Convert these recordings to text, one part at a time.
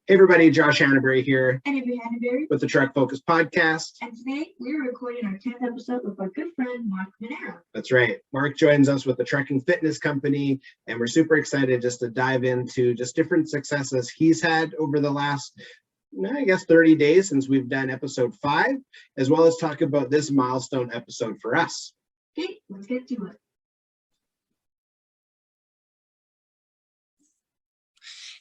Hey everybody, Josh Hannaberry here And Avery and I with the Truck Focus podcast. And today we're recording our 10th episode with our good friend, Mark Manera. That's right. Mark joins us with the Trucking Fitness Company, and we're super excited just to dive into just different successes he's had over the last, 30 days since we've done episode 5, as well as talk about this milestone episode for us. Okay, let's get to it.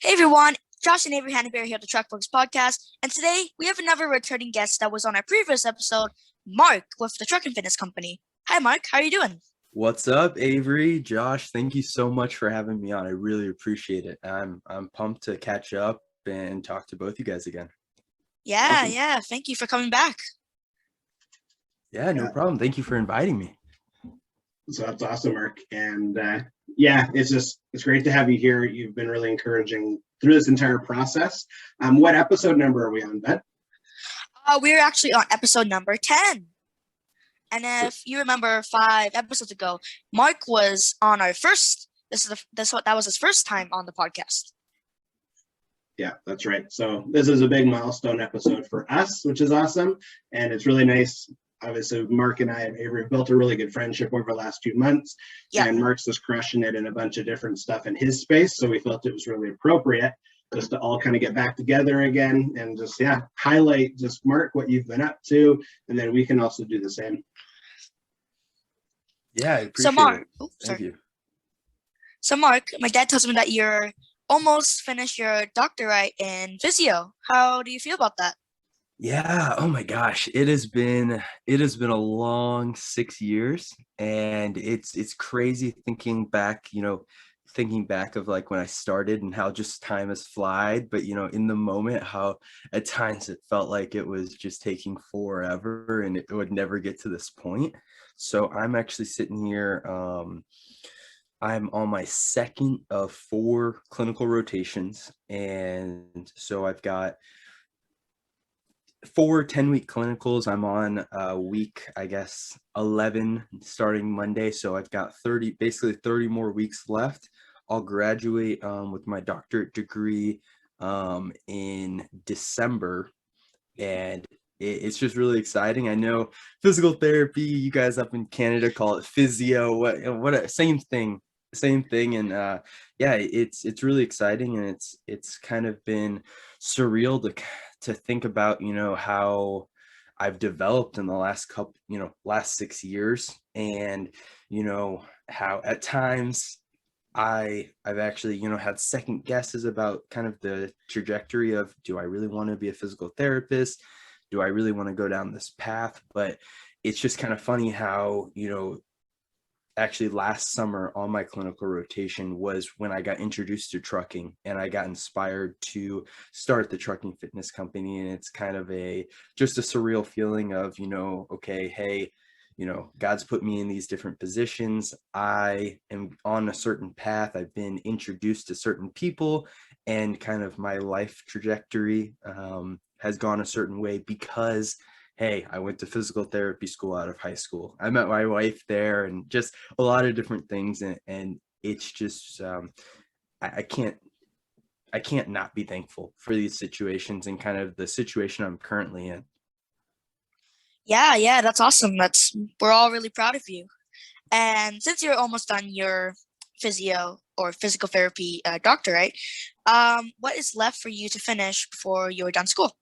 Hey everyone, Josh and Avery Hannaberry here at the Truck Focus podcast, and today we have another returning guest that was on our previous episode, Mark with the Trucking Fitness Company. Hi Mark, how are you doing? What's up, Avery? Josh, thank you so much for having me on. I really appreciate it. I'm pumped to catch up and talk to both you guys again. Yeah, thank you for coming back. Yeah, no problem. Thank you for inviting me. So that's awesome, Mark. And it's great to have you here. You've been really encouraging through this entire process. What episode number are we on, Ben? We're actually on episode number 10. And if you remember 5 episodes ago, Mark was on our first, that was his first time on the podcast. Yeah, that's right. So this is a big milestone episode for us, which is awesome. And it's really nice. Obviously, Mark and I and Avery have built a really good friendship over the last few months. Yeah. And Mark's just crushing it in a bunch of different stuff in his space. So we felt it was really appropriate just to all kind of get back together again and just, highlight just, Mark, what you've been up to. And then we can also do the same. Yeah, I appreciate it. Thank you. So Mark, my dad tells me that you're almost finished your doctorate in physio. How do you feel about that? Yeah, oh my gosh, it has been a long 6 years, and it's crazy thinking back of like when I started and how just time has flied, but in the moment how at times it felt like it was just taking forever and it would never get to this point. So I'm actually sitting here, I'm on my second of 4 clinical rotations, and so I've got 4 10-week clinicals. I'm on week, 11 starting Monday. So I've got 30 more weeks left. I'll graduate with my doctorate degree in December. And it's just really exciting. I know physical therapy, you guys up in Canada call it physio, same thing. And it's really exciting, and it's kind of been surreal to think about how I've developed in the last 6 years, and how at times I've actually had second guesses about kind of the trajectory of, do I really want to be a physical therapist? Do I really want to go down this path? But it's just kind of funny how actually last summer on my clinical rotation was when I got introduced to trucking, and I got inspired to start the Trucking Fitness Company. And it's kind of just a surreal feeling of, okay, hey, God's put me in these different positions. I am on a certain path. I've been introduced to certain people, and kind of my life trajectory has gone a certain way because, hey, I went to physical therapy school out of high school. I met my wife there, and just a lot of different things. And it's just, I can't not be thankful for these situations and kind of the situation I'm currently in. Yeah, that's awesome. We're all really proud of you. And since you're almost done your physio or physical therapy doctorate, what is left for you to finish before you're done school?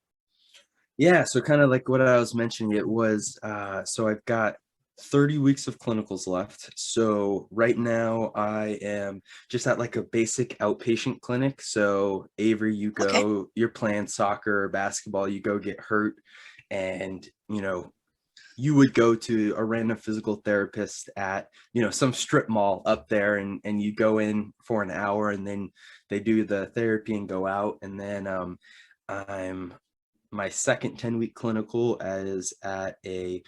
Yeah, so kind of like what I was mentioning, it was, so I've got 30 weeks of clinicals left. So right now I am just at like a basic outpatient clinic. So Avery, you go, Okay. You're playing soccer or basketball, you go get hurt, and, you would go to a random physical therapist at, some strip mall up there, and you go in for an hour, and then they do the therapy and go out. And then my second 10-week clinical is at a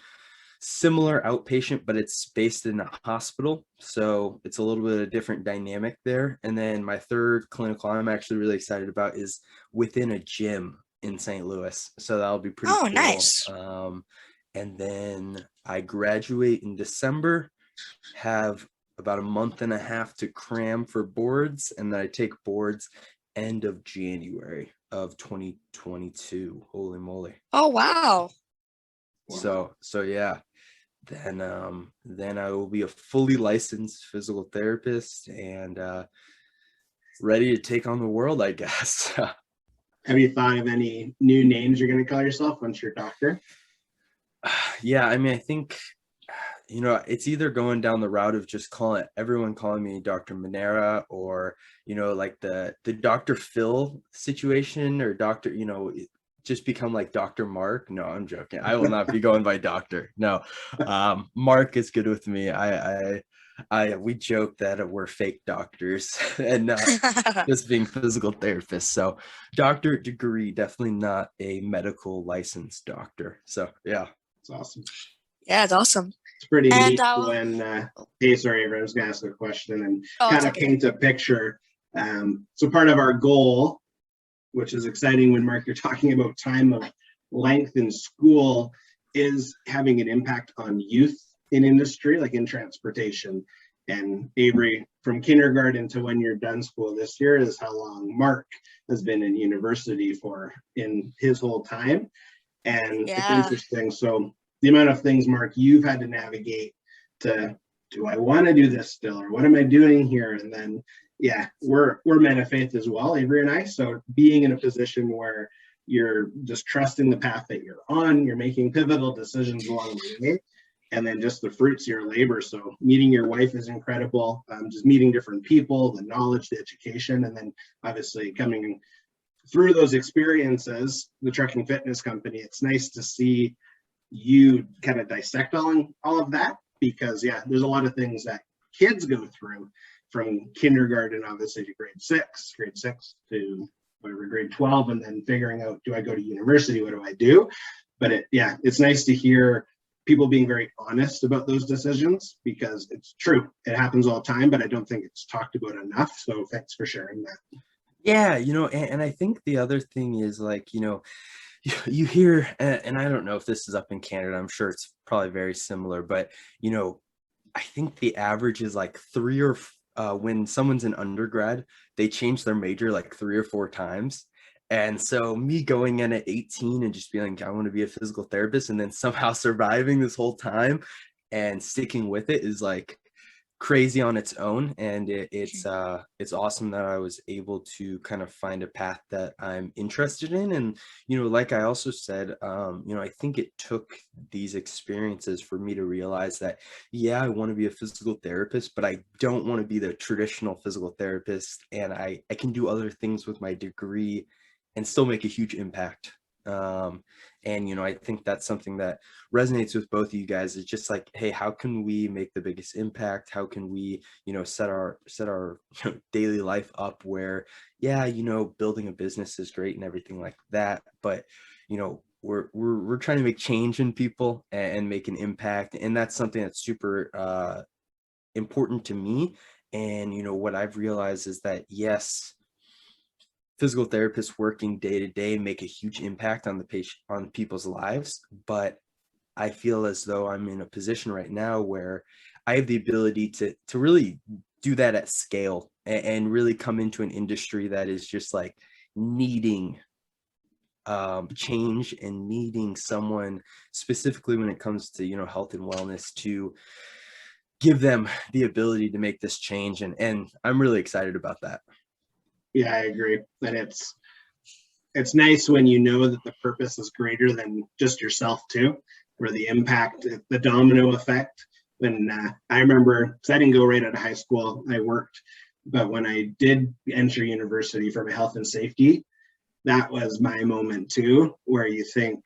similar outpatient, but it's based in a hospital. So it's a little bit of a different dynamic there. And then my third clinical I'm actually really excited about is within a gym in St. Louis. So that'll be pretty cool. Nice. And then I graduate in December, have about a month and a half to cram for boards, and then I take boards end of January of 2022. Holy moly. Oh, wow. So yeah, then I will be a fully licensed physical therapist and ready to take on the world, I guess. Have you thought of any new names you're going to call yourself once you're a doctor? Yeah, I mean, I think, it's either going down the route of just everyone calling me Dr. Manera, or, like the Dr. Phil situation, or just become like Dr. Mark. No, I'm joking. I will not be going by doctor. No, Mark is good with me. We joke that we're fake doctors and not just being physical therapists. So doctorate degree, definitely not a medical licensed doctor. So yeah. It's awesome. Yeah, it's awesome. It's pretty And neat when, hey, sorry, I was going to ask a question and Oh, kind it's of okay. paint a picture. So part of our goal, which is exciting when, Mark, you're talking about time of length in school, is having an impact on youth in industry, like in transportation. And Avery, from kindergarten to when you're done school this year is how long Mark has been in university for in his whole time. And it's Yeah. interesting. So the amount of things, Mark, you've had to navigate to, do I want to do this still, or what am I doing here? And then, yeah, we're men of faith as well, Avery and I. So being in a position where you're just trusting the path that you're on, you're making pivotal decisions along the way, and then just the fruits of your labor. So meeting your wife is incredible. Just meeting different people, the knowledge, the education, and then obviously coming through those experiences, the Trucking Fitness Company. It's nice to see you kind of dissect all of that, because yeah, there's a lot of things that kids go through from kindergarten obviously to grade six to whatever, grade 12, and then figuring out, do I go to university, what do I do? But it's nice to hear people being very honest about those decisions, because it's true, it happens all the time, but I don't think it's talked about enough. So thanks for sharing that. Yeah, and I think the other thing is, like, you hear, and I don't know if this is up in Canada, I'm sure it's probably very similar, but I think the average is like when someone's an undergrad, they change their major like 3 or 4 times. And so me going in at 18 and just being like, I want to be a physical therapist, and then somehow surviving this whole time and sticking with it is like crazy on its own. And it's awesome that I was able to kind of find a path that I'm interested in. And like I also said, I think it took these experiences for me to realize that, yeah, I want to be a physical therapist, but I don't want to be the traditional physical therapist, and I can do other things with my degree and still make a huge impact. And I think that's something that resonates with both of you guys, is just like, hey, how can we make the biggest impact? How can we set our daily life up where, yeah, building a business is great and everything like that, but we're trying to make change in people and make an impact, and that's something that's super important to me. And what I've realized is that, yes, physical therapists working day to day make a huge impact on people's lives, but I feel as though I'm in a position right now where I have the ability to really do that at scale, and really come into an industry that is just like needing change, and needing someone specifically when it comes to health and wellness to give them the ability to make this change, and I'm really excited about that. Yeah, I agree. And it's nice when you know that the purpose is greater than just yourself too, where the impact, the domino effect. When I remember, because I didn't go right out of high school, I worked, but when I did enter university for my health and safety, that was my moment too, where you think,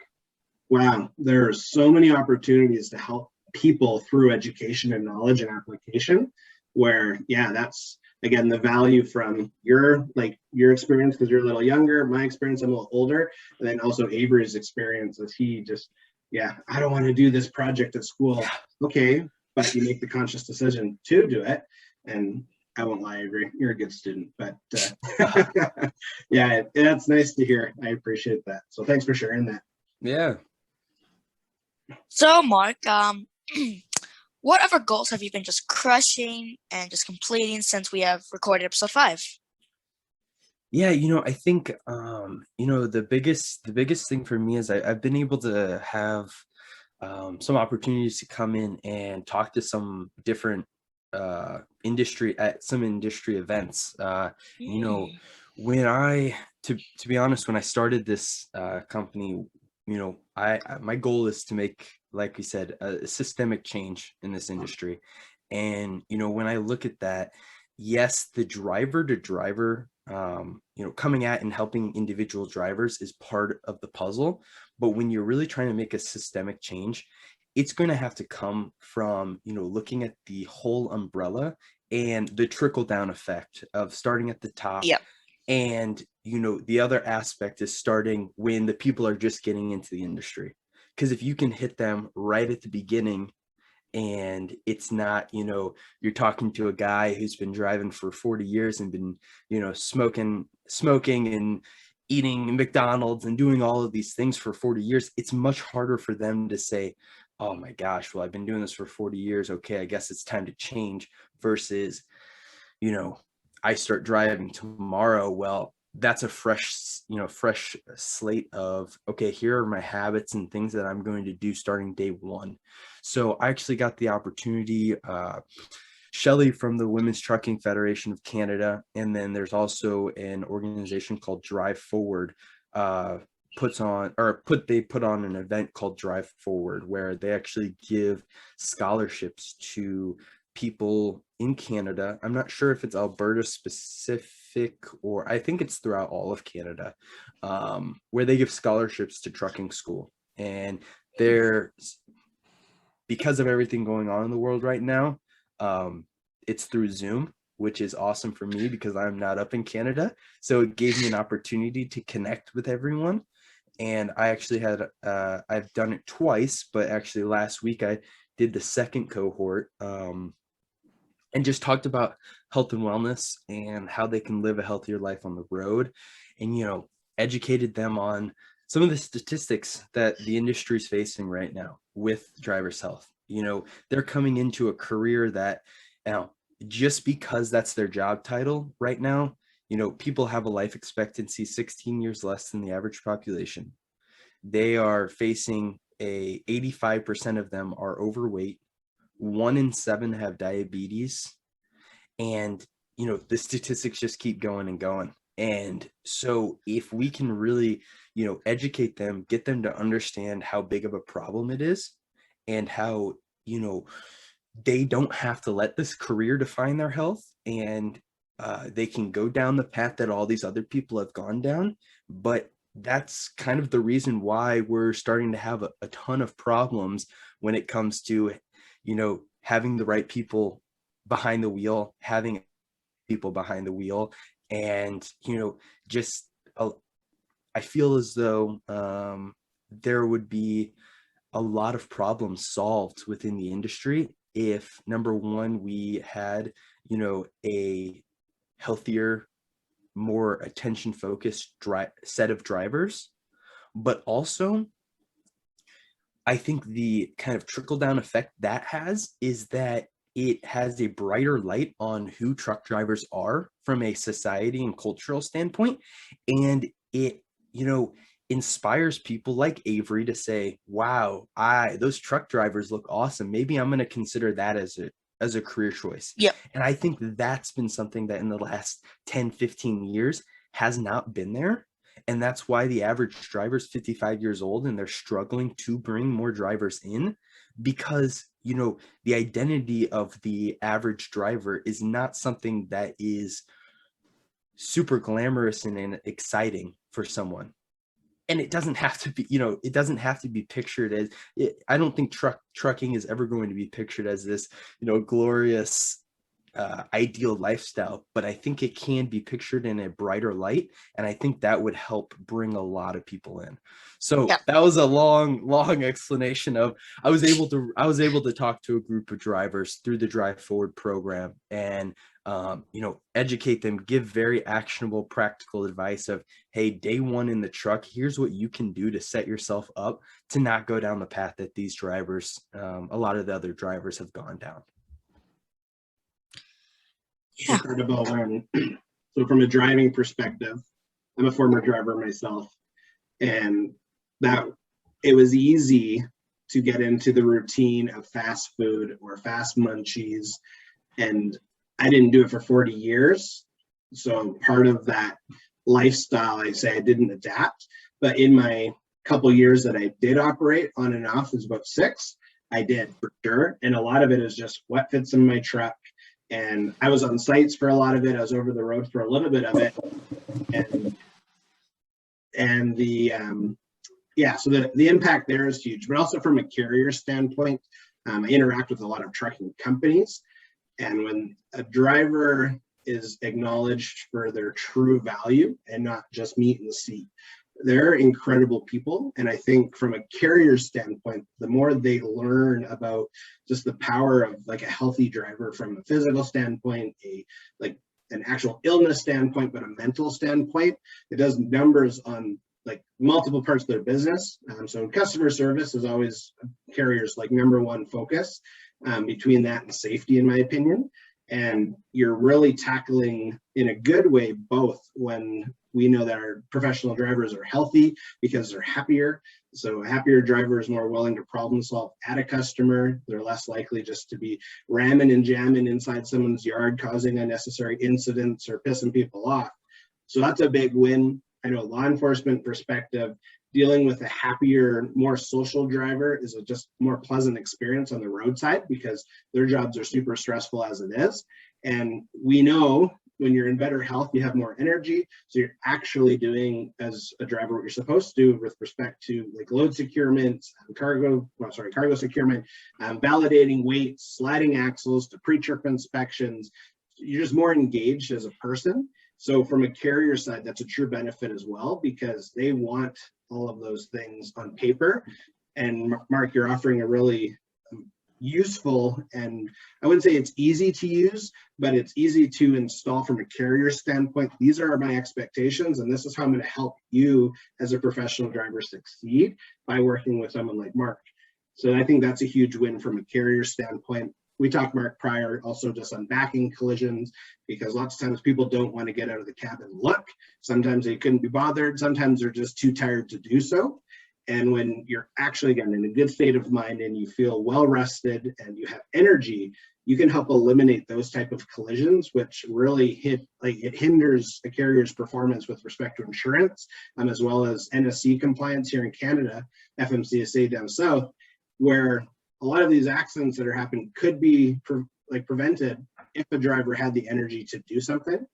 wow, there are so many opportunities to help people through education and knowledge and application, where, yeah, that's, again, the value from your experience, because you're a little younger, my experience, I'm a little older, and then also Avery's experience as he just, yeah, I don't want to do this project at school. Okay, but you make the conscious decision to do it. And I won't lie, Avery, you're a good student, but yeah, that's nice to hear. I appreciate that. So thanks for sharing that. Yeah. So, Mark, what other goals have you been just crushing and just completing since we have recorded episode 5? Yeah, I think the biggest thing for me is I've been able to have some opportunities to come in and talk to some different industry at some industry events. Mm. When I to be honest, when I started this company, my goal is to make, like we said, a systemic change in this industry. And when I look at that, yes, the driver to driver, coming at and helping individual drivers is part of the puzzle. But when you're really trying to make a systemic change, it's going to have to come from, looking at the whole umbrella and the trickle down effect of starting at the top. Yep. And, the other aspect is starting when the people are just getting into the industry. Because if you can hit them right at the beginning, and it's not, you're talking to a guy who's been driving for 40 years and been, smoking and eating McDonald's and doing all of these things for 40 years, it's much harder for them to say, oh my gosh, well, I've been doing this for 40 years. Okay, I guess it's time to change, versus, you know, I start driving tomorrow. Well, that's a fresh slate of, okay, here are my habits and things that I'm going to do starting day one. So I actually got the opportunity, Shelley from the Women's Trucking Federation of Canada, and then there's also an organization called Drive Forward, they put on an event called Drive Forward, where they actually give scholarships to people in Canada. I'm not sure if it's Alberta specific, or I think it's throughout all of Canada, where they give scholarships to trucking school. And they're, because of everything going on in the world right now, it's through Zoom, which is awesome for me because I'm not up in Canada. So it gave me an opportunity to connect with everyone. And I actually I've done it twice, but actually last week I did the second cohort, and just talked about health and wellness and how they can live a healthier life on the road, and educated them on some of the statistics that the industry is facing right now with drivers' health. They're coming into a career that, now, just because that's their job title right now, people have a life expectancy 16 years less than the average population. They are facing 85% of them are overweight. 1 in 7 have diabetes, and the statistics just keep going and going. And so if we can really educate them, get them to understand how big of a problem it is, and how they don't have to let this career define their health, and they can go down the path that all these other people have gone down. But that's kind of the reason why we're starting to have a ton of problems when it comes to having the right people behind the wheel, having people behind the wheel. And just I feel as though there would be a lot of problems solved within the industry if, number one, we had a healthier, more attention focused set of drivers. But also, I think the kind of trickle down effect that has is that it has a brighter light on who truck drivers are from a society and cultural standpoint. And it, inspires people like Avery to say, wow, those truck drivers look awesome. Maybe I'm going to consider that as a career choice. Yep. And I think that's been something that in the last 10, 15 years has not been there. And that's why the average driver is 55 years old, and they're struggling to bring more drivers in, because, the identity of the average driver is not something that is super glamorous and exciting for someone. And it doesn't have to be, it doesn't have to be pictured as, I don't think trucking is ever going to be pictured as this, glorious, ideal lifestyle, but I think it can be pictured in a brighter light, and I think that would help bring a lot of people in. So Yeah. that was a long explanation of, I was able to talk to a group of drivers through the Drive Forward program, and educate them, give very actionable, practical advice of, hey, day one in the truck, here's what you can do to set yourself up to not go down the path that these drivers, a lot of the other drivers, have gone down. Yeah. Incredible. So from a driving perspective, I'm a former driver myself, and that it was easy to get into the routine of fast food or fast munchies. And I didn't do it for 40 years. So part of that lifestyle, I say I didn't adapt, but in my couple years that I did operate on and off, is about 6, I did for sure. And a lot of it is just what fits in my truck. And I was on sites for a lot of it. I was over the road for a little bit of it. And the, so the impact there is huge, but also from a carrier standpoint, I interact with a lot of trucking companies. And when a driver is acknowledged for their true value and not just meat in the seat, they're incredible people. And I think from a carrier standpoint, the more they learn about just the power of like a healthy driver from a physical standpoint, an actual illness standpoint, but a mental standpoint, it does numbers on like multiple parts of their business. So customer service is always carriers like #1 focus, between that and safety, in my opinion. And you're really tackling in a good way both, when we know that our professional drivers are healthy because they're happier. So a happier driver is more willing to problem solve at a customer. They're less likely just to be ramming and jamming inside someone's yard, causing unnecessary incidents or pissing people off. So that's a big win. I know law enforcement perspective, dealing with a happier, more social driver is a just more pleasant experience on the roadside because their jobs are super stressful as it is. And we know when you're in better health, you have more energy. So you're actually doing as a driver what you're supposed to do with respect to like load securement, cargo securement, validating weights, sliding axles to pre-trip inspections. You're just more engaged as a person. So from a carrier side, that's a true benefit as well, because they want all of those things on paper. And Mark, you're offering a really useful, and I wouldn't say it's easy to use, but it's easy to install from a carrier standpoint. These are my expectations, and this is how I'm going to help you as a professional driver succeed by working with someone like Mark. So I think that's a huge win from a carrier standpoint. We talked, Mark, prior also just on backing collisions, because lots of times people don't want to get out of the cab and look. Sometimes they couldn't be bothered. Sometimes they're just too tired to do so. And when you're actually, again, in a good state of mind and you feel well rested and you have energy, you can help eliminate those type of collisions, which really it hinders a carrier's performance with respect to insurance, as well as NSC compliance here in Canada, FMCSA down south, where a lot of these accidents that are happening could be prevented if the driver had the energy to do something.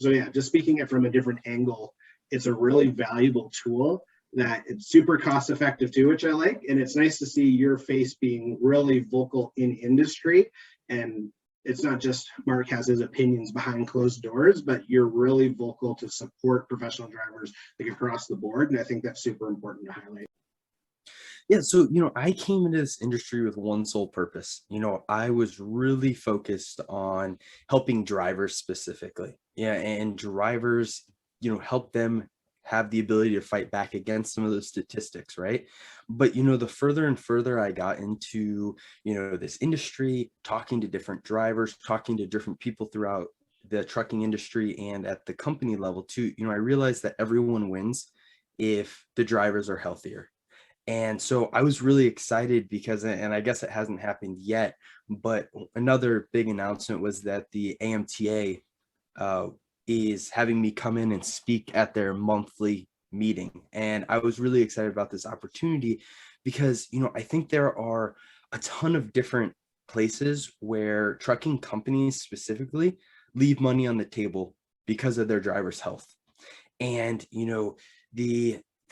So yeah, just speaking it from a different angle, it's a really valuable tool that it's super cost effective too, which I like. And it's nice to see your face being really vocal in industry. And it's not just Mark has his opinions behind closed doors, but you're really vocal to support professional drivers like across the board. And I think that's super important to highlight. Yeah, so, I came into this industry with one sole purpose. I was really focused on helping drivers specifically. Yeah, and drivers, help them have the ability to fight back against some of those statistics, right? But, the further and further I got into, this industry, talking to different drivers, talking to different people throughout the trucking industry and at the company level too, I realized that everyone wins if the drivers are healthier. And so I was really excited because, and I guess it hasn't happened yet, but another big announcement was that the AMTA is having me come in and speak at their monthly meeting. And I was really excited about this opportunity because, I think there are a ton of different places where trucking companies specifically leave money on the table because of their drivers' health. And,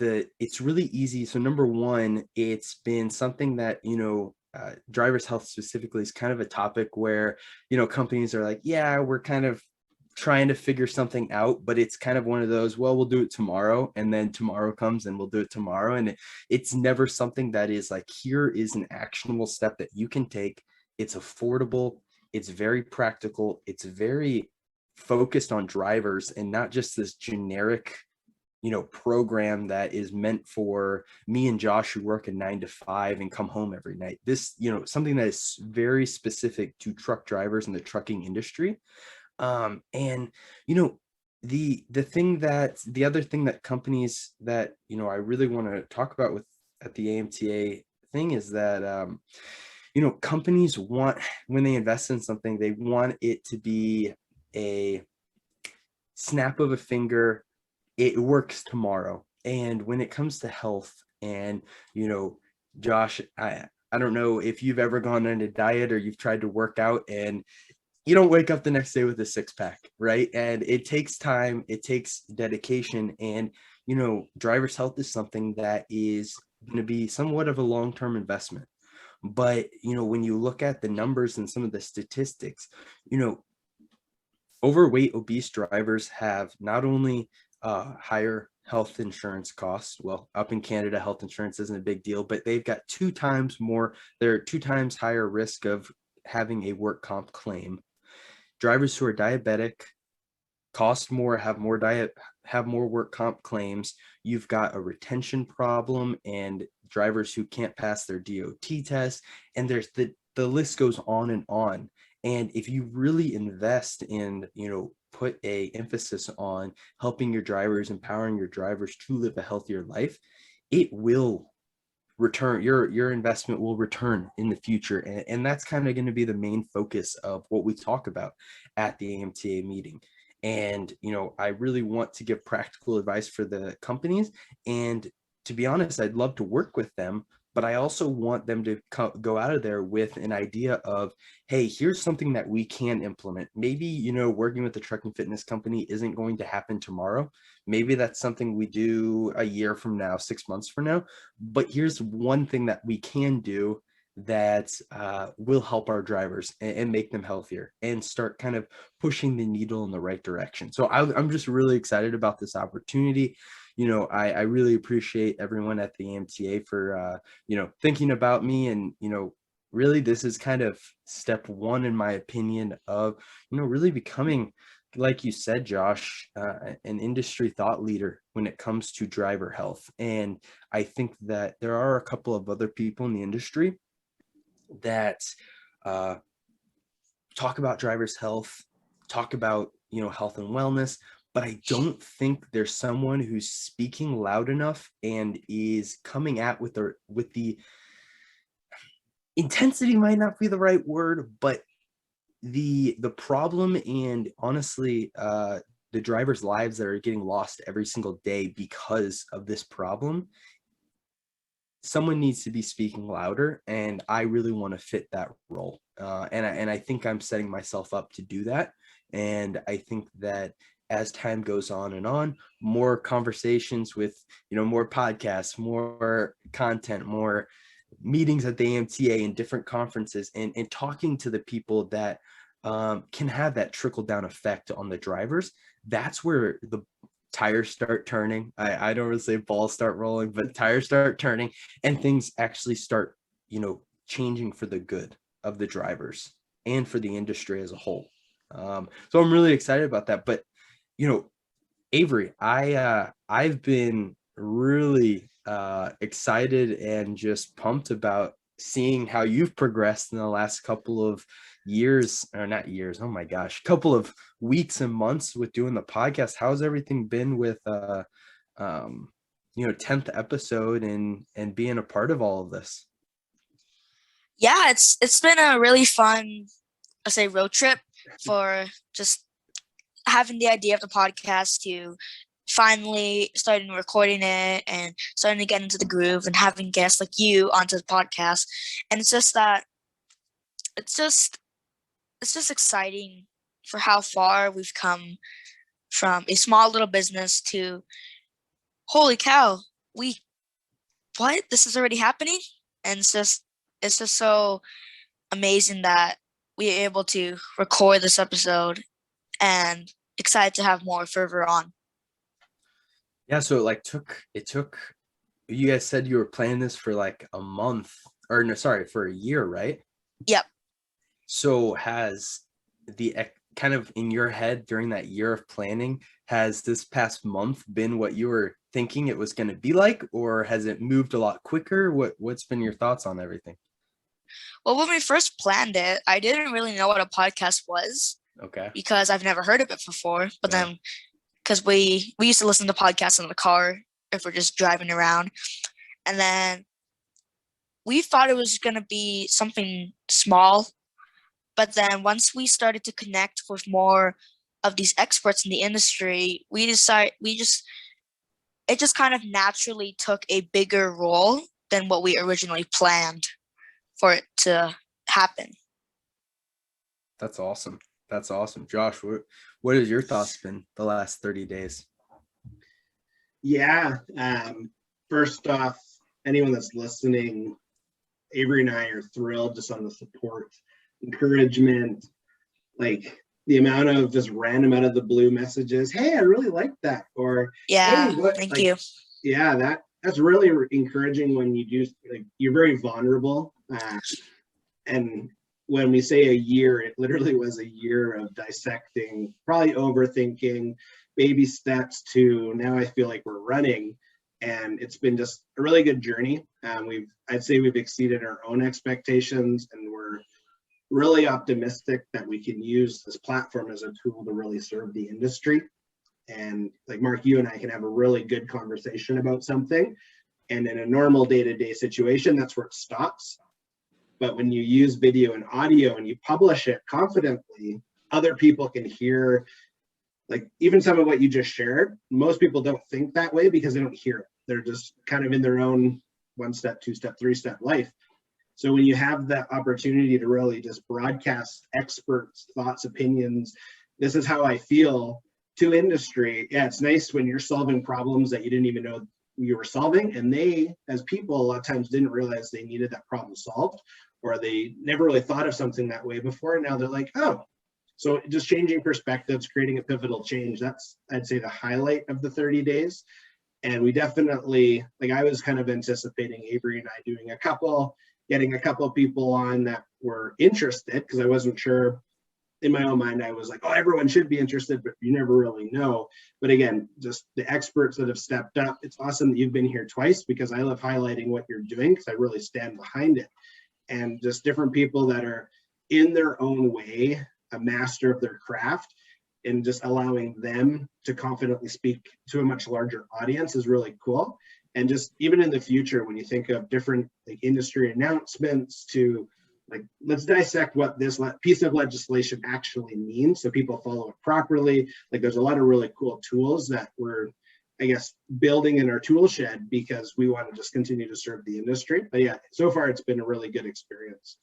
it's really easy. So number one, it's been something that, drivers' health specifically is kind of a topic where, companies are like, yeah, we're kind of trying to figure something out, but it's kind of one of those, well, we'll do it tomorrow. And then tomorrow comes and we'll do it tomorrow. And it's never something that is like, here is an actionable step that you can take. It's affordable. It's very practical. It's very focused on drivers and not just this generic program that is meant for me and Josh who work a 9 to 5 and come home every night. This, something that is very specific to truck drivers in the trucking industry. And, the other thing that companies that, I really want to talk about with at the AMTA thing is that, companies want, when they invest in something, they want it to be a snap of a finger, it works tomorrow. And when it comes to health and, Josh, I don't know if you've ever gone on a diet or you've tried to work out, and you don't wake up the next day with a six pack, right? And it takes time, it takes dedication. And, driver's health is something that is going to be somewhat of a long-term investment. But, when you look at the numbers and some of the statistics, overweight, obese drivers have not only higher health insurance costs. Well, up in Canada, health insurance isn't a big deal, but they've got they're 2 times higher risk of having a work comp claim. Drivers who are diabetic cost more, have more work comp claims. You've got a retention problem and drivers who can't pass their DOT test. And there's the list goes on and on. And if you really invest in, put a emphasis on helping your drivers, empowering your drivers to live a healthier life, it will return. Your investment will return in the future. And that's kind of going to be the main focus of what we talk about at the AMTA meeting. And, I really want to give practical advice for the companies. And to be honest, I'd love to work with them, but I also want them to go out of there with an idea of, hey, here's something that we can implement. Maybe, working with the trucking fitness company isn't going to happen tomorrow. Maybe that's something we do a year from now, 6 months from now. But here's one thing that we can do that will help our drivers and make them healthier and start kind of pushing the needle in the right direction. So I'm just really excited about this opportunity. I really appreciate everyone at the AMTA for, thinking about me. And, really, this is kind of step one, in my opinion, of, really becoming, like you said, Josh, an industry thought leader when it comes to driver health. And I think that there are a couple of other people in the industry that talk about drivers' health, talk about, health and wellness, but I don't think there's someone who's speaking loud enough and is coming at with the intensity, might not be the right word, but the problem, and honestly, the drivers' lives that are getting lost every single day because of this problem. Someone needs to be speaking louder, and I really want to fit that role. And I think I'm setting myself up to do that. And I think that as time goes on and on, more conversations with, more podcasts, more content, more meetings at the AMTA and different conferences, and talking to the people that can have that trickle down effect on the drivers. That's where the tires start turning. I don't really say balls start rolling, but tires start turning, and things actually start, changing for the good of the drivers and for the industry as a whole. So I'm really excited about that. But, Avery, I've been really excited and just pumped about seeing how you've progressed in the last couple of years, or not years, oh my gosh, couple of weeks and months with doing the podcast. How's everything been with 10th episode and being a part of all of this? Yeah, it's been a really fun, let's say, road trip for just having the idea of the podcast to finally starting recording it and starting to get into the groove and having guests like you onto the podcast. And it's just that it's just exciting for how far we've come from a small little business to, holy cow, this is already happening. And it's just so amazing that we are able to record this episode, and excited to have more further on. Yeah, so it took you guys said you were planning this for like a month, or no, sorry, for a year, right? Yep. So has the kind of in your head during that year of planning, has this past month been what you were thinking it was going to be like, or has it moved a lot quicker? What's been your thoughts on everything? Well, when we first planned it, I didn't really know what a podcast was. Okay. Because I've never heard of it before. But then because we used to listen to podcasts in the car if we're just driving around. And then we thought it was going to be something small. But then once we started to connect with more of these experts in the industry, it just kind of naturally took a bigger role than what we originally planned for it to happen. That's awesome. That's awesome. Josh, what has your thoughts been the last 30 days? Yeah. First off, anyone that's listening, Avery and I are thrilled just on the support, encouragement, like the amount of just random out of the blue messages. Hey, I really like that. Or Yeah, hey, what? thank Like, you. yeah, that's really encouraging when you do. Like, you're very vulnerable, and when we say a year, it literally was a year of dissecting, probably overthinking, baby steps to now I feel like we're running. And it's been just a really good journey. I'd say we've exceeded our own expectations, and we're really optimistic that we can use this platform as a tool to really serve the industry. And like Mark, you and I can have a really good conversation about something. And in a normal day-to-day situation, that's where it stops. But when you use video and audio and you publish it confidently, other people can hear, like even some of what you just shared. Most people don't think that way because they don't hear it. They're just kind of in their own 1-step, 2-step, 3-step life. So when you have that opportunity to really just broadcast experts' thoughts, opinions, this is how I feel to industry. Yeah, it's nice when you're solving problems that you didn't even know you were solving. And they, as people, a lot of times didn't realize they needed that problem solved, or they never really thought of something that way before. Now they're like, oh, so just changing perspectives, creating a pivotal change. That's, I'd say, the highlight of the 30 days. And we definitely, like I was kind of anticipating Avery and I getting a couple of people on that were interested, because I wasn't sure. In my own mind, I was like, oh, everyone should be interested, but you never really know. But again, just the experts that have stepped up. It's awesome that you've been here twice, because I love highlighting what you're doing, because I really stand behind it. And just different people that are in their own way a master of their craft, and just allowing them to confidently speak to a much larger audience is really cool. And just even in the future, when you think of different like industry announcements to like, let's dissect what this piece of legislation actually means so people follow it properly. Like there's a lot of really cool tools that we're, I guess, building in our tool shed because we want to just continue to serve the industry. But yeah, so far it's been a really good experience.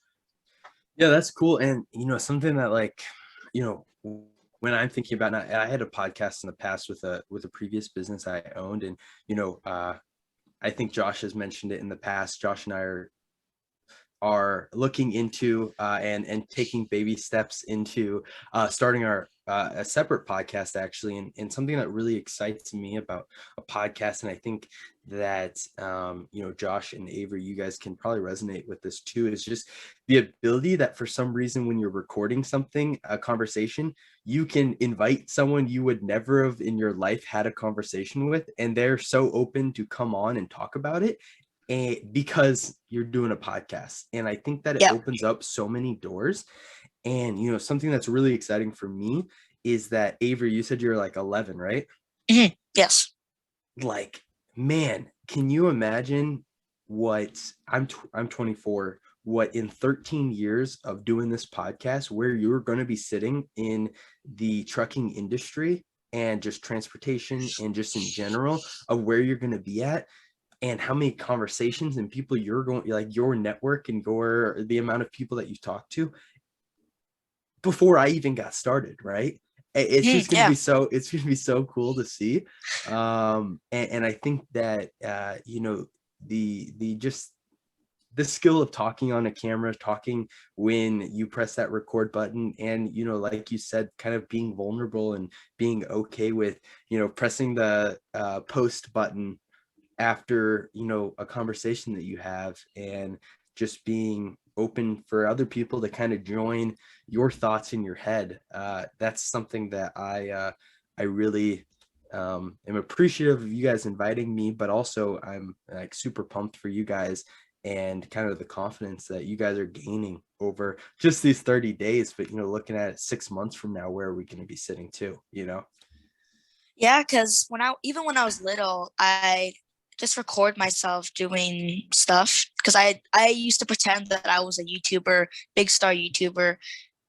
Yeah, that's cool. And, something that like, when I'm thinking about, I had a podcast in the past with a previous business I owned. And, I think Josh has mentioned it in the past. Josh and I are looking into and taking baby steps into starting our a separate podcast, actually, and something that really excites me about a podcast, and I think that Josh and Avery, you guys can probably resonate with this too, is just the ability that for some reason when you're recording something, a conversation, you can invite someone you would never have in your life had a conversation with, and they're so open to come on and talk about it. And because you're doing a podcast, and I think that it opens up so many doors. And something that's really exciting for me is that, Avery, you said you're like 11, right? Mm-hmm. Yes. Like, man, can you imagine what I'm 24, what in 13 years of doing this podcast, where you're going to be sitting in the trucking industry and just transportation and just in general of where you're going to be at, and how many conversations and people you're going, like your network and the amount of people that you talk to before I even got started, right? It's just going to be it's going to be so cool to see. And I think that, the skill of talking on a camera, talking when you press that record button, and, like you said, kind of being vulnerable and being okay with, pressing the post button after, a conversation that you have, and just being open for other people to kind of join your thoughts in your head. That's something that I really am appreciative of you guys inviting me, but also I'm like super pumped for you guys and kind of the confidence that you guys are gaining over just these 30 days. But, looking at it 6 months from now, where are we going to be sitting too, Yeah, because when I was little, I just record myself doing stuff because I used to pretend that I was a YouTuber, big star YouTuber,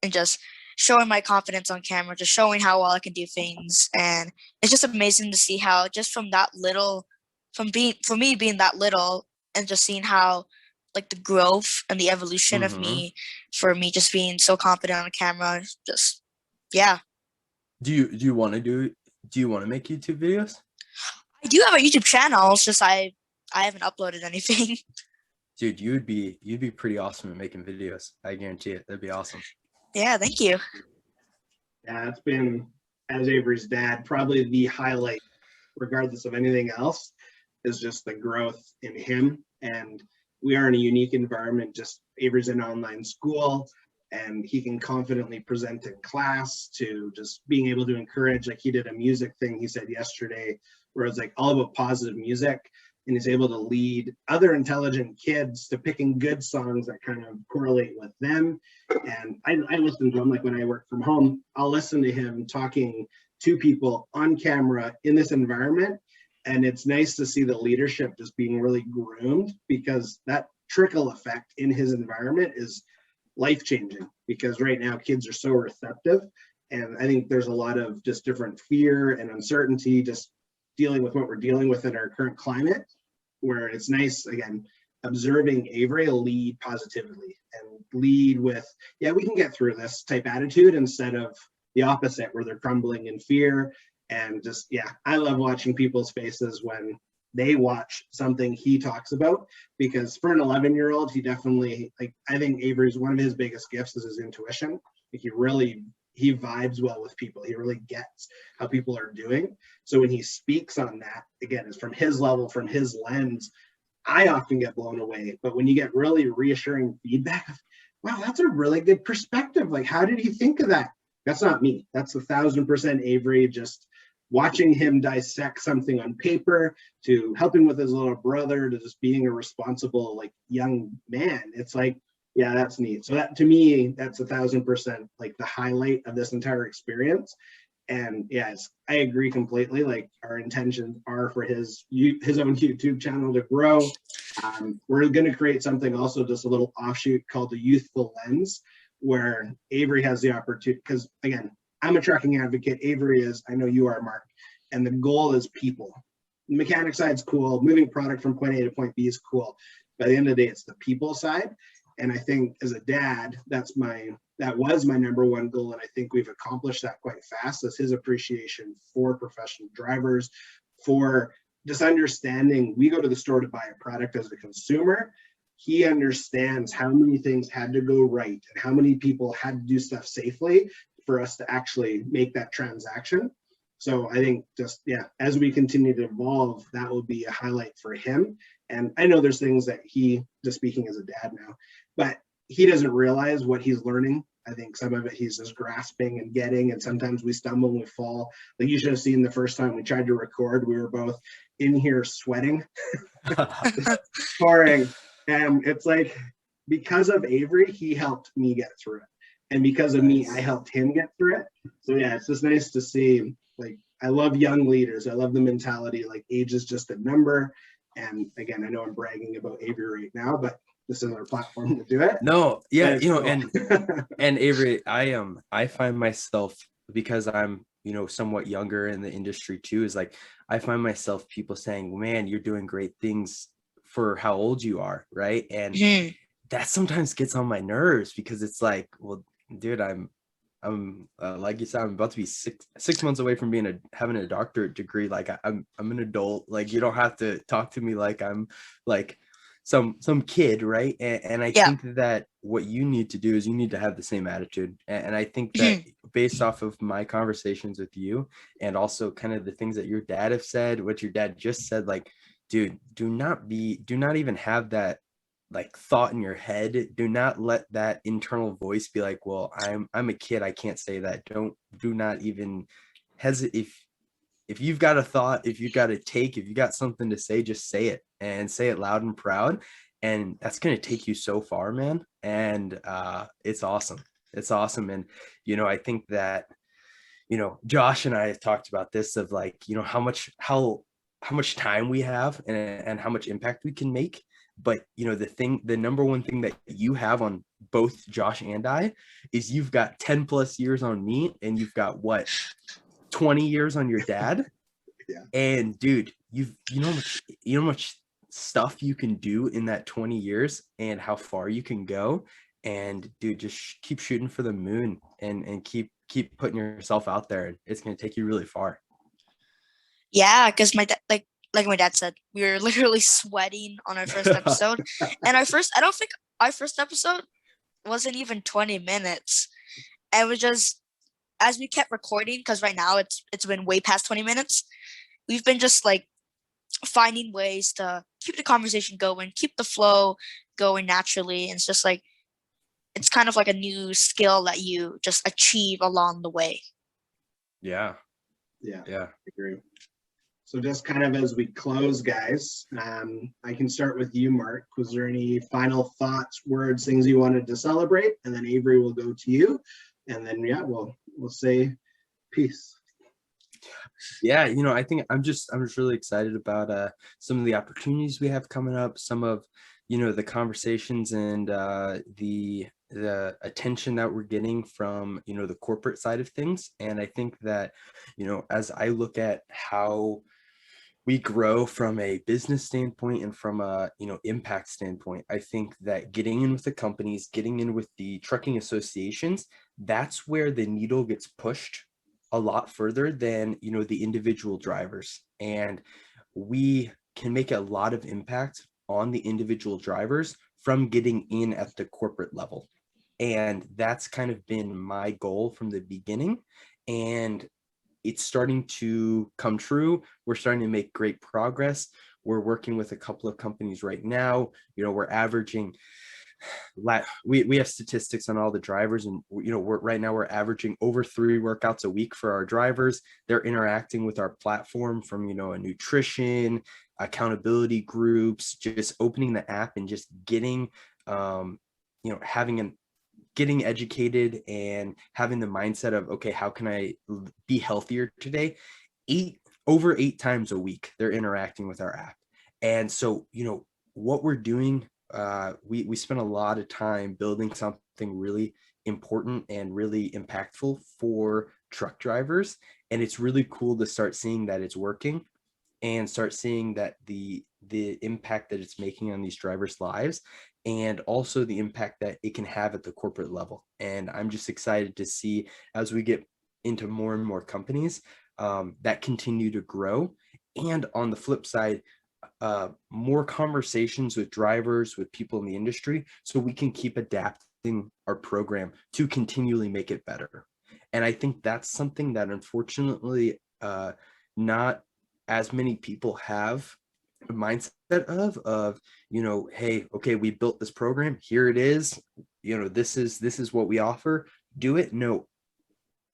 and just showing my confidence on camera, just showing how well I can do things. And it's just amazing to see how just from that little, for me being that little and just seeing how like the growth and the evolution of Mm-hmm. me for me just being so confident on camera, just yeah. Do you want to make YouTube videos? I do have a YouTube channel, it's just I haven't uploaded anything. Dude, you'd be pretty awesome at making videos. I guarantee it. That'd be awesome. Yeah, thank you. Yeah, it's been, as Avery's dad, probably the highlight, regardless of anything else, is just the growth in him. And we are in a unique environment. Just Avery's in online school, and he can confidently present in class, to just being able to encourage, like he did a music thing he said yesterday, where it was like all about positive music. And he's able to lead other intelligent kids to picking good songs that kind of correlate with them. And I listen to him, like when I work from home, I'll listen to him talking to people on camera in this environment. And it's nice to see the leadership just being really groomed, because that trickle effect in his environment is life changing, because right now kids are so receptive. And I think there's a lot of just different fear and uncertainty just dealing with what we're dealing with in our current climate, where it's nice, again, observing Avery lead positively and lead with, yeah, we can get through this type attitude, instead of the opposite where they're crumbling in fear. And just, yeah, I love watching people's faces when they watch something he talks about, because for an 11-year-old, he definitely, like, I think Avery's, one of his biggest gifts is his intuition. Like he vibes well with people. He really gets how people are doing. So when he speaks on that, again, it's from his level, from his lens, I often get blown away. But when you get really reassuring feedback, wow, that's a really good perspective. Like, how did he think of that? That's not me. That's 1,000% Avery. Just watching him dissect something on paper, to helping with his little brother, to just being a responsible, like, young man. It's like, yeah, that's neat. So that, to me, that's 1,000% like the highlight of this entire experience. And yes, I agree completely. Like, our intentions are for his own YouTube channel to grow. We're going to create something also, just a little offshoot called the Youthful Lens, where Avery has the opportunity, because again, I'm a trucking advocate. Avery is, I know you are, Mark. And the goal is people. The mechanic side's cool. Moving product from point A to point B is cool. By the end of the day, it's the people side. And I think as a dad, that was my number one goal. And I think we've accomplished that quite fast, as his appreciation for professional drivers, for just understanding, we go to the store to buy a product as a consumer. He understands how many things had to go right and how many people had to do stuff safely for us to actually make that transaction. So I think just, yeah, as we continue to evolve, that will be a highlight for him. And I know there's things that he, just speaking as a dad now, but he doesn't realize what he's learning. I think some of it he's just grasping and getting, and sometimes we stumble and we fall. Like, you should have seen the first time we tried to record, we were both in here sweating, pouring. And it's like, because of Avery, he helped me get through it. And because of me, I helped him get through it. So yeah, it's just nice to see. Like, I love young leaders. I love the mentality, like, age is just a number. And again, I know I'm bragging about Avery right now, but this is our platform to do it. No, yeah, Cool. and Avery, I find myself, because I'm, somewhat younger in the industry too, is like, I find myself, people saying, man, you're doing great things for how old you are, right? And Mhm. that sometimes gets on my nerves, because it's like, well, dude, I'm like you said, I'm about to be six months away from having a doctorate degree. Like, I'm an adult. Like, you don't have to talk to me like I'm like some kid, right? And I Yeah. think that what you need to do is you need to have the same attitude. And I think that based off of my conversations with you, and also kind of the things that your dad have said, what your dad just said, like, dude, do not even have that like thought in your head. Do not let that internal voice be like, well, I'm a kid, I can't say that. Do not even hesitate. If you've got a thought, if you got something to say, just say it, and say it loud and proud. And that's going to take you so far, man. And it's awesome. And I think that Josh and I have talked about this of like, how much time we have and how much impact we can make. But the number one thing that you have on both Josh and I is you've got 10 plus years on me, and you've got what, 20 years on your dad. Yeah. And dude, you know how much stuff you can do in that 20 years and how far you can go. And dude, just keep shooting for the moon and keep putting yourself out there, and it's going to take you really far. Yeah, because my dad, like my dad said, we were literally sweating on our first episode, and I don't think our first episode wasn't even 20 minutes. And it was just as we kept recording, because right now it's been way past 20 minutes. We've been just like finding ways to keep the conversation going, keep the flow going naturally. And it's just like it's kind of like a new skill that you just achieve along the way. Yeah. Yeah, Yeah. I agree. So just kind of as we close, guys, I can start with you, Mark. Was there any final thoughts, words, things you wanted to celebrate? And then Avery will go to you. And then, yeah, we'll say peace. Yeah, I think I'm just really excited about some of the opportunities we have coming up, some of the conversations and the attention that we're getting from the corporate side of things. And I think that as I look at how we grow from a business standpoint and from a impact standpoint, I think that getting in with the companies, getting in with the trucking associations, that's where the needle gets pushed a lot further than the individual drivers. And we can make a lot of impact on the individual drivers from getting in at the corporate level. And that's kind of been my goal from the beginning. And it's starting to come true. We're starting to make great progress. We're working with a couple of companies right now. We're averaging, we have statistics on all the drivers, and right now we're averaging over 3 workouts a week for our drivers. They're interacting with our platform from a nutrition, accountability groups, just opening the app and just getting getting educated and having the mindset of, okay, how can I be healthier today? Over 8 times a week, they're interacting with our app. And so, what we're doing, we spend a lot of time building something really important and really impactful for truck drivers. And it's really cool to start seeing that it's working and start seeing that the impact that it's making on these drivers' lives, and also the impact that it can have at the corporate level. And I'm just excited to see as we get into more and more companies that continue to grow. And on the flip side, more conversations with drivers, with people in the industry, so we can keep adapting our program to continually make it better. And I think that's something that unfortunately not as many people have a mindset of hey, okay, we built this program, here it is, this is what we offer, do it. No,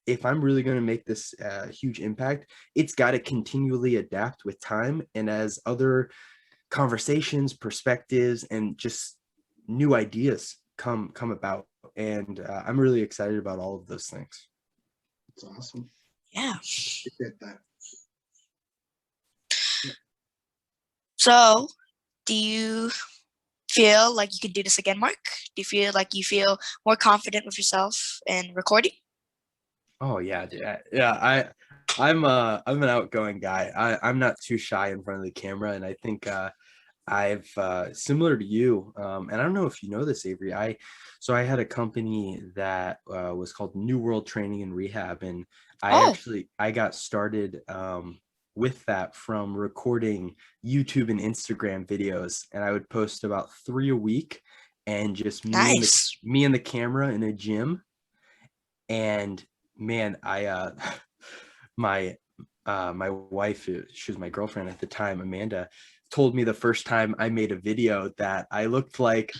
if I'm really going to make this huge impact, it's got to continually adapt with time and as other conversations, perspectives, and just new ideas come about. And I'm really excited about all of those things. It's awesome. Yeah. Appreciate that. So, do you feel like you can do this again, Mark? Do you feel more confident with yourself in recording? Oh yeah, yeah. I'm an outgoing guy. I'm not too shy in front of the camera, and I think I've similar to you. And I don't know if you know this, Avery. I had a company that was called New World Training and Rehab, and I got started with that from recording YouTube and Instagram videos, and I would post about 3 a week, and just me and the camera in a gym. And man, I my wife, she was my girlfriend at the time, Amanda, told me the first time I made a video that I looked like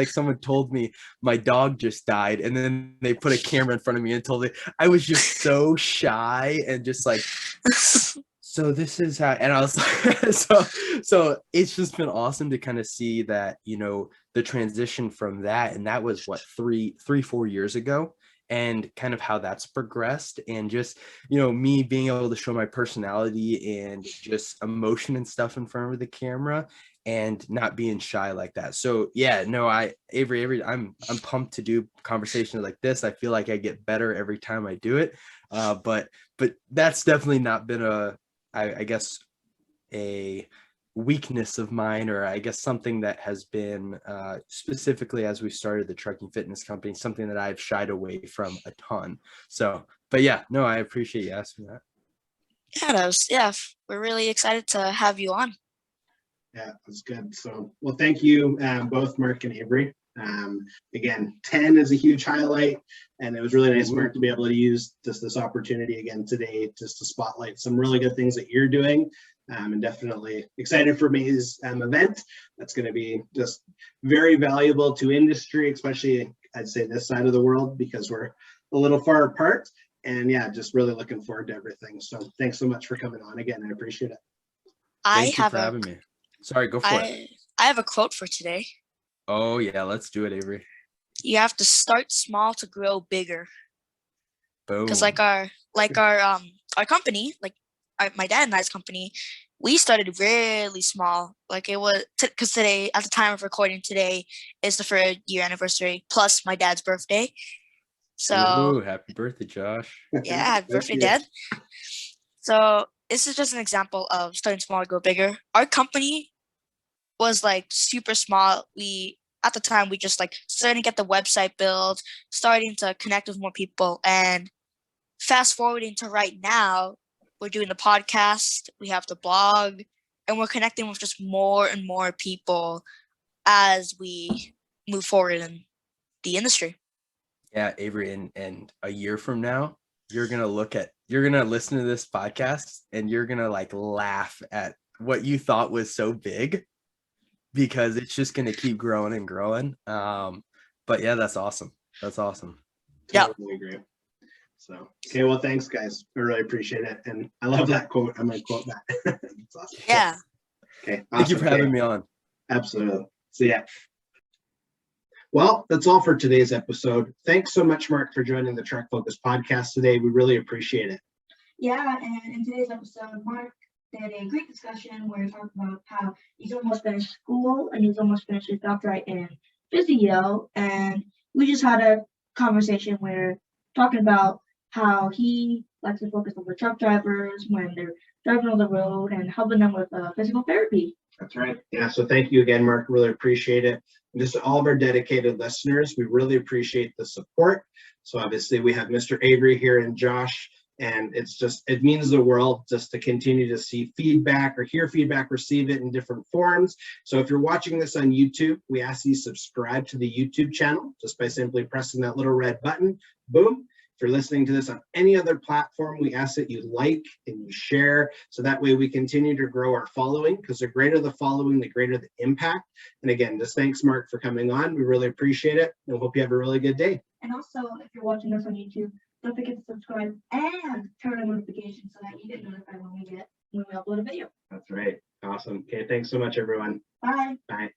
someone told me my dog just died, and then they put a camera in front of me and told me. I was just so shy and just like, so this is how, and I was like, so it's just been awesome to kind of see that, the transition from that, and that was what, 4 years ago. and kind of how that's progressed, and just, you know, me being able to show my personality and just emotion and stuff in front of the camera and not being shy like that. So yeah, no, Avery, I'm pumped to do conversations like this. I feel like I get better every time I do it. But that's definitely not been I guess a weakness of mine, or I guess something that has been specifically as we started the trucking fitness company, something that I've shied away from a ton. So, but yeah, no, I appreciate you asking that. Yeah, we're really excited to have you on. Yeah, that's good. So, well, thank you both, Mark and Avery. Again, 10 is a huge highlight, and it was really nice, Mark, to be able to use just this opportunity again today just to spotlight some really good things that you're doing. And definitely excited for May's event. That's going to be just very valuable to industry, especially I'd say this side of the world, because we're a little far apart. And yeah, just really looking forward to everything. So thanks so much for coming on again. I appreciate it. Thank you for having me. Sorry, go for it. I have a quote for today. Oh yeah, let's do it, Avery. You have to start small to grow bigger. Boom. Because our company, my dad and I's company, we started really small. Like it was because today, at the time of recording today, is the 3rd-year anniversary plus my dad's birthday. So happy birthday, Josh. Yeah, happy birthday, Dad. So this is just an example of starting small to go bigger. Our company was like super small. At the time we just like starting to get the website built, starting to connect with more people, and fast forwarding to right now, we're doing the podcast, we have the blog, and we're connecting with just more and more people as we move forward in the industry. Yeah, Avery, and a year from now, you're gonna listen to this podcast and you're gonna like laugh at what you thought was so big, because it's just gonna keep growing and growing. But yeah, that's awesome. That's awesome. Totally agree. So, okay, well, thanks, guys. I really appreciate it. And I love that quote. I'm going to quote that. That's awesome. Yeah. Okay. Awesome. Thank you for having me on. Absolutely. So, yeah. Well, that's all for today's episode. Thanks so much, Mark, for joining the Truck Focus podcast today. We really appreciate it. Yeah, and in today's episode, Mark did a great discussion where he talked about how he's almost finished school and he's almost finished his doctorate in physio. And we just had a conversation where talking about how he likes to focus on the truck drivers when they're driving on the road and helping them with physical therapy. That's right. Yeah. So thank you again, Mark. Really appreciate it. And just all of our dedicated listeners, we really appreciate the support. So obviously we have Mr. Avery here and Josh, and it means the world just to continue to see feedback or hear feedback, receive it in different forms. So if you're watching this on YouTube, we ask you subscribe to the YouTube channel just by simply pressing that little red button. Boom. If you're listening to this on any other platform, we ask that you like and you share, so that way we continue to grow our following, because the greater the following, the greater the impact. And again, just thanks, Mark, for coming on. We really appreciate it, and hope you have a really good day. And also, if you're watching this on YouTube, don't forget to subscribe and turn on notifications so that you get notified when we upload a video. That's right. Awesome. Okay, thanks so much, everyone. Bye. Bye.